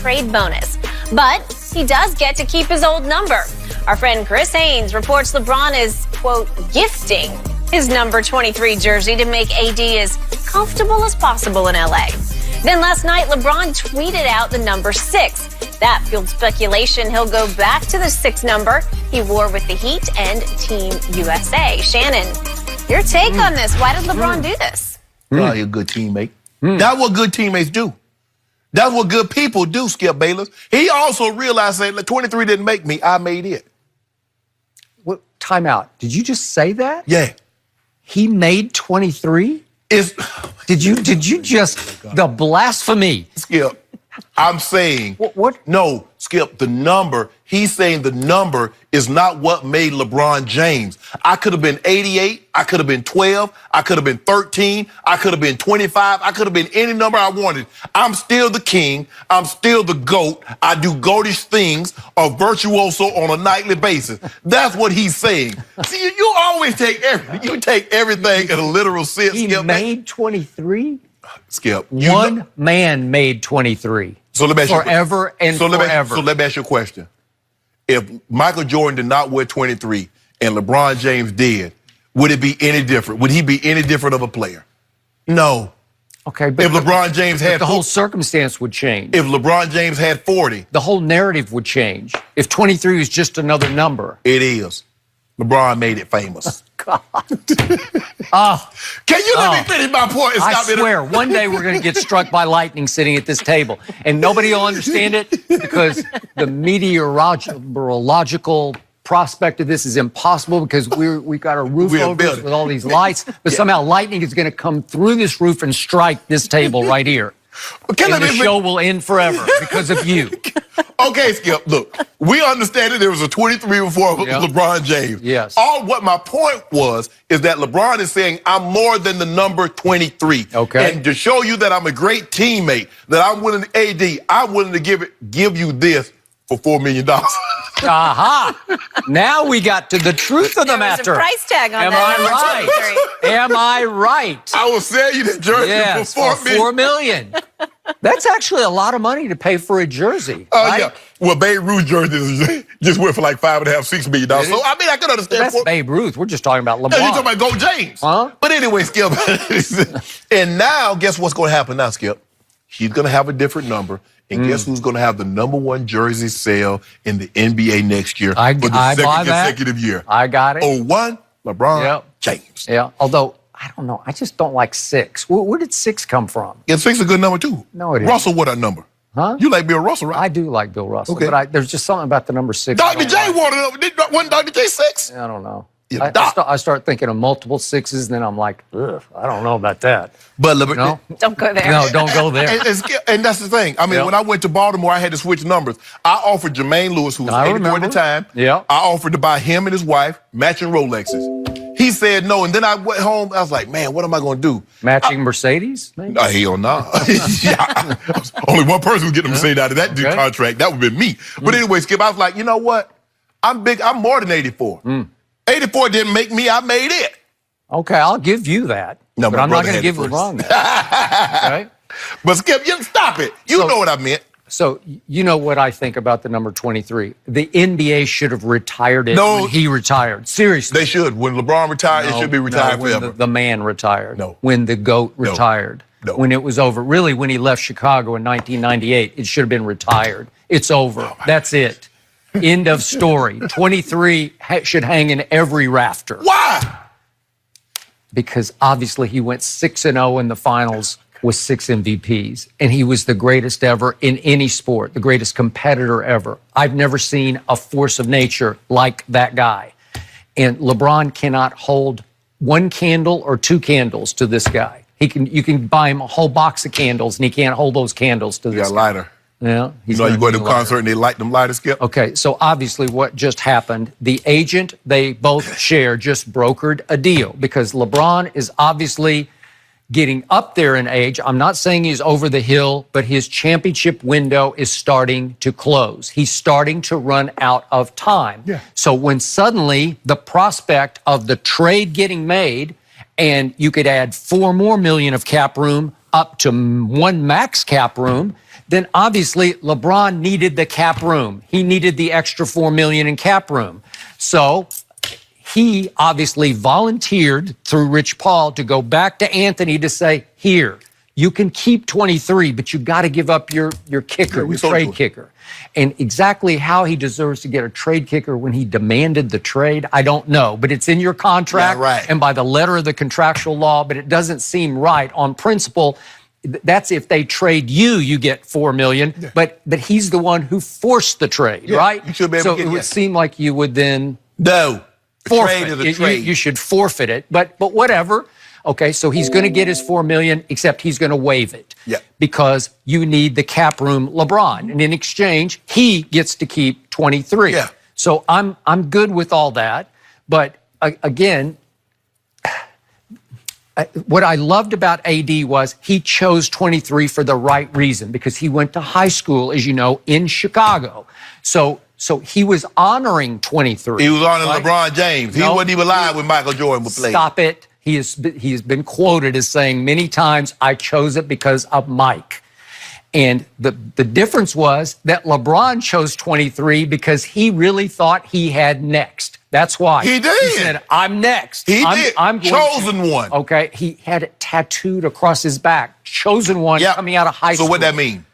trade bonus. But he does get to keep his old number. Our friend Chris Haynes reports LeBron is, quote, gifting his number 23 jersey to make AD as comfortable as possible in LA. Then last night, LeBron tweeted out the number 6. That fueled speculation he'll go back to the 6 number he wore with the Heat and Team USA. Shannon, your take on this. Why did LeBron do this? Probably a good teammate. That's what good teammates do. That's what good people do, Skip Bayless. He also realized that 23 didn't make me, I made it. What, time out. Did you just say that? Yeah. He made 23? Did you just, the blasphemy. Skip, I'm saying. What? No, Skip, the number, he's saying the number is not what made LeBron James. I could have been 88, I could have been 12, I could have been 13, I could have been 25, I could have been any number I wanted. I'm still the king, I'm still the GOAT, I do goatish things, a virtuoso on a nightly basis. That's what he's saying. See, you always take everything in a literal sense, He Skip. made 23? Skip. One man made 23. So let me ask you forever and forever. So let me ask you a question. If Michael Jordan did not wear 23 and LeBron James did, would it be any different? Would he be any different of a player? No. Okay, but if LeBron James had the whole circumstance would change. If LeBron James had 40, the whole narrative would change. If 23 was just another number. It is. LeBron made it famous. God. Can you let me finish my point? I swear, one day we're going to get struck by lightning sitting at this table, and nobody will understand it because the meteorological prospect of this is impossible because we've got a roof over us with all these lights, but somehow lightning is going to come through this roof and strike this table right here. And the show will end forever because of you. Okay, Skip, look, we understand that there was a 23 before LeBron James. Yes. What my point was is that LeBron is saying I'm more than the number 23. Okay. And to show you that I'm a great teammate, that I'm willing to I'm willing to give you this for $4 million. Aha! Now we got to the truth of the matter. There's a price tag on Am that. I right? Am I right? I will sell you this jersey for $4 million. That's actually a lot of money to pay for a jersey. Right? Yeah. Well, Babe Ruth jersey just went for like $5.5, $6 million. So I mean, I can understand. That's Babe Ruth. We're just talking about LeBron. No, you're talking about Go James. Huh? But anyway, Skip. And now, guess what's going to happen now, Skip? He's going to have a different number. And guess who's going to have the #1 jersey sale in the NBA next year for the second consecutive year? I got it. 01, LeBron James. Yeah, although, I don't know. I just don't like 6. Where did 6 come from? Yeah, 6 is a good number, too. No, it isn't. Russell, what a number? Huh? You like Bill Russell, right? I do like Bill Russell, Okay. but there's just something about the number 6. Dr. J wanted it. Wasn't Dr. J 6? I don't know. Yeah, I start thinking of multiple 6s, and then I'm like, ugh, I don't know about that. But no? Don't go there. No, don't go there. And that's the thing. I mean, when I went to Baltimore, I had to switch numbers. I offered Jermaine Lewis, who was 84 at the time. Yeah. I offered to buy him and his wife matching Rolexes. He said no, and then I went home. I was like, man, what am I going to do? Matching Mercedes? Maybe? Hell no. Only one person would get a Mercedes out of that contract. That would have been me. But anyway, Skip, I was like, you know what? I'm big. I'm more than 84. 84 didn't make me. I made it. Okay, I'll give you that. No, but I'm not going to give LeBron that. Okay? But Skip, you stop it. You know what I meant. So, you know what I think about the number 23. The NBA should have retired it when he retired. Seriously. They should. When LeBron retired, it should be retired forever. When the man retired. No. When the GOAT retired. No. When it was over. Really, when he left Chicago in 1998, it should have been retired. It's over. That's it. End of story. 23 should hang in every rafter. Why? Because obviously he went 6-0 in the finals with 6 MVPs, and he was the greatest ever in any sport, the greatest competitor ever. I've never seen a force of nature like that guy. And LeBron cannot hold 1 candle or 2 candles to this guy. You can buy him a whole box of candles, and he can't hold those candles to this guy. You got a lighter. Yeah. You know, you go to a concert and they light them lighters, Skip? Okay, so obviously what just happened, the agent they both share just brokered a deal because LeBron is obviously getting up there in age. I'm not saying he's over the hill, but his championship window is starting to close. He's starting to run out of time. Yeah. So when suddenly the prospect of the trade getting made and you could add $4 more million of cap room up to 1 max cap room, then obviously LeBron needed the cap room. He needed the extra $4 million in cap room. So he obviously volunteered through Rich Paul to go back to Anthony to say, here, you can keep 23, but you got to give up your kicker, your trade kicker. And exactly how he deserves to get a trade kicker when he demanded the trade, I don't know. But it's in your contract and by the letter of the contractual law, but it doesn't seem right on principle. That's if they trade you, you get $4 million. Yeah. But he's the one who forced the trade, right? You should be able to get it would seem like you would then forfeit. You should forfeit it. But whatever. Okay, so he's going to get his $4 million, except he's going to waive it because you need the cap room LeBron, and in exchange, he gets to keep 23. Yeah. So I'm good with all that, but again, what I loved about AD was he chose 23 for the right reason because he went to high school, as you know, in Chicago. So he was honoring 23. He was honoring LeBron James. He wasn't even alive when Michael Jordan would play. Stop it. He has been quoted as saying many times, I chose it because of Mike. And the difference was that LeBron chose 23 because he really thought he had next. That's why. He did. He said, I'm next. I'm chosen one. Okay. He had it tattooed across his back. Chosen one coming out of high school. So what that mean?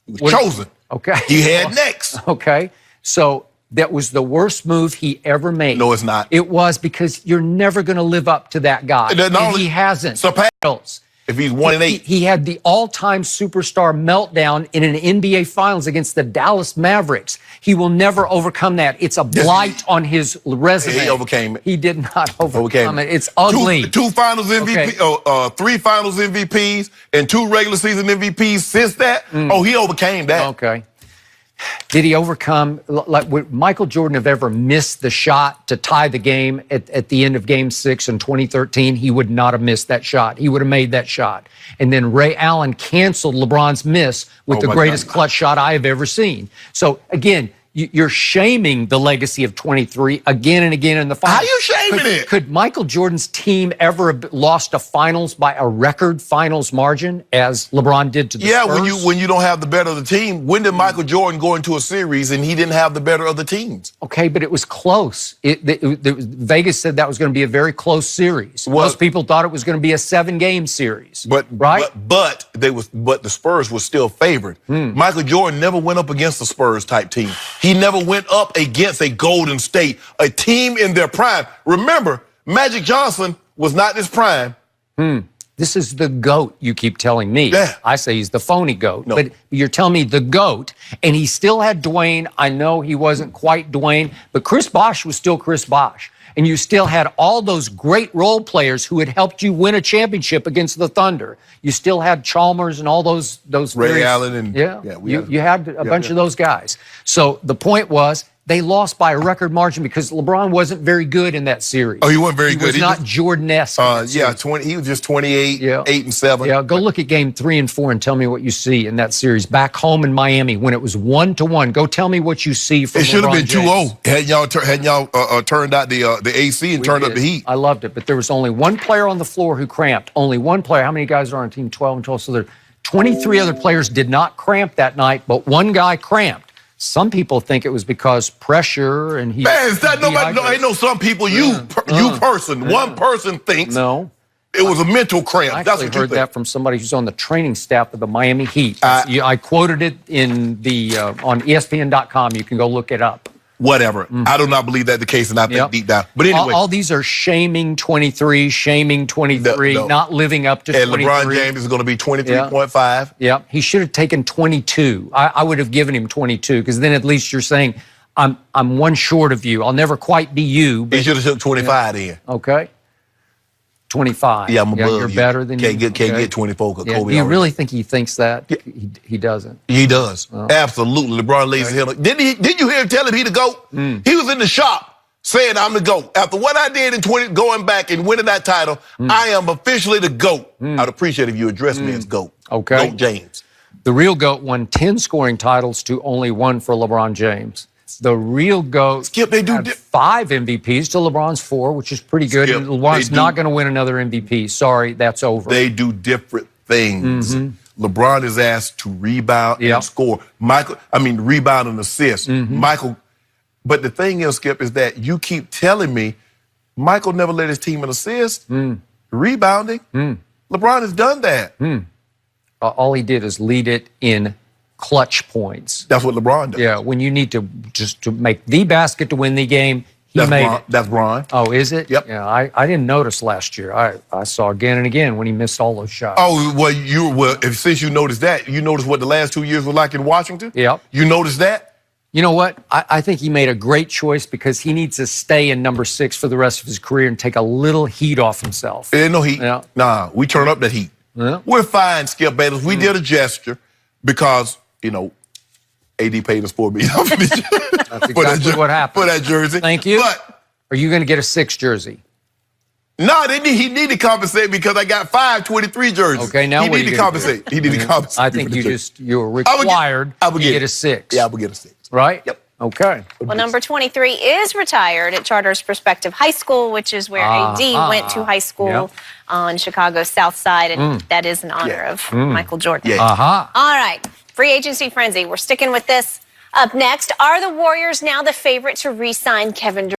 He was chosen. Okay. He had next. Okay. So that was the worst move he ever made. No, it's not. It was because you're never going to live up to that guy. And he hasn't. If he's 1-8. He had the all-time superstar meltdown in an NBA Finals against the Dallas Mavericks. He will never overcome that. It's a blight on his resume. He overcame it. He did not overcome it. It's ugly. Two Finals MVP, 3 Finals MVPs, and 2 regular season MVPs since that. Oh, he overcame that. Okay. Did he overcome, would Michael Jordan have ever missed the shot to tie the game at the end of Game 6 in 2013? He would not have missed that shot. He would have made that shot. And then Ray Allen canceled LeBron's miss with the greatest clutch shot I have ever seen. So, again, you're shaming the legacy of 23 again and again in the finals. How are you shaming it? Could Michael Jordan's team ever have lost a finals by a record finals margin as LeBron did to the Spurs? when you don't have the better of the team. When did Michael Jordan go into a series and he didn't have the better of the teams? Okay, but it was close. Vegas said that was going to be a very close series. Most people thought it was going to be a 7-game series. But the Spurs were still favored. Michael Jordan never went up against the Spurs type team. He never went up against a Golden State, a team in their prime. Remember, Magic Johnson was not his prime. This is the GOAT, you keep telling me. Yeah. I say he's the phony GOAT. No. But you're telling me the GOAT, and he still had Dwayne. I know he wasn't quite Dwayne, but Chris Bosh was still Chris Bosh. And you still had all those great role players who had helped you win a championship against the Thunder. You still had Chalmers and all those Ray Allen and you had a bunch of those guys. So the point was they lost by a record margin because LeBron wasn't very good in that series. Oh, he wasn't very good. He was not Jordan-esque. He was just 28, 8 and 7. Yeah, go look at Game 3 and 4 and tell me what you see in that series. Back home in Miami when it was 1-1. Go tell me what you see from LeBron It should have been 2-0. Had y'all turned out the AC and turned up the heat. I loved it, but there was only one player on the floor who cramped. Only one player. How many guys are on a team? 12 and 12. So there 23 other players did not cramp that night, but one guy cramped. Some people think it was because pressure and he. Man, it's not nobody. No, ain't no some people. You person, one person thinks. No, it was a mental cramp. I That's actually what you heard think. that from somebody who's on the training staff of the Miami Heat. I quoted it in the on ESPN.com. You can go look it up. Whatever. I do not believe that's the case, and I think deep down. But anyway, all these are shaming 23, not living up to 23. And LeBron James is going to be 23.5. Yeah, he should have taken 22. I would have given him 22 because then at least you're saying I'm one short of you. I'll never quite be you. He should have took 25 then. Okay. 25. Yeah, I'm above you're you. better than can't you. Get 24 because Kobe. Do you really think he thinks that? He doesn't. He does. Absolutely. LeBron lays his head up. Didn't you hear him tell him he the GOAT? He was in the shop saying I'm the GOAT. After what I did in going back and winning that title, I am officially the GOAT. I'd appreciate if you address me as GOAT. Okay. GOAT James. The real GOAT won 10 scoring titles to only 1 for LeBron James. The real GOAT Skip, they do had 5 MVPs to LeBron's 4, which is pretty good. Skip, and LeBron's not going to win another MVP. Sorry, that's over. They do different things. LeBron is asked to rebound and score. Rebound and assist. Michael, but the thing is, Skip, is that you keep telling me Michael never led his team in assists, rebounding. LeBron has done that. All he did is lead it in clutch points. That's what LeBron does. Yeah, when you need to just to make the basket to win the game, he made it. That's Bron. Oh, is it? Yep. Yeah, I didn't notice last year. I saw again and again when he missed all those shots. Oh, since you noticed that, you noticed what the last 2 years were like in Washington? Yep. You noticed that? You know what? I think he made a great choice because he needs to stay in number 6 for the rest of his career and take a little heat off himself. Ain't no heat. Yeah. Nah, we turn up that heat. Yeah. We're fine, Skip Bayless. We did a gesture because, AD paid us $4 million. That's exactly what happened. For that jersey. Thank you. But are you going to get a 6 jersey? No, he need to compensate because I got 5 23 jerseys. Okay, now he what need are you to gonna compensate. do? He need to compensate. I think you're required to get a 6. Yeah, I would get a 6. Right? Yep. Okay. Well, number 23 is retired at Charters Prospective High School, which is where AD went to high school on Chicago's South Side, and that is in honor of Michael Jordan. Yeah. All right, free agency frenzy. We're sticking with this. Up next, are the Warriors now the favorite to re-sign Kevin Durant?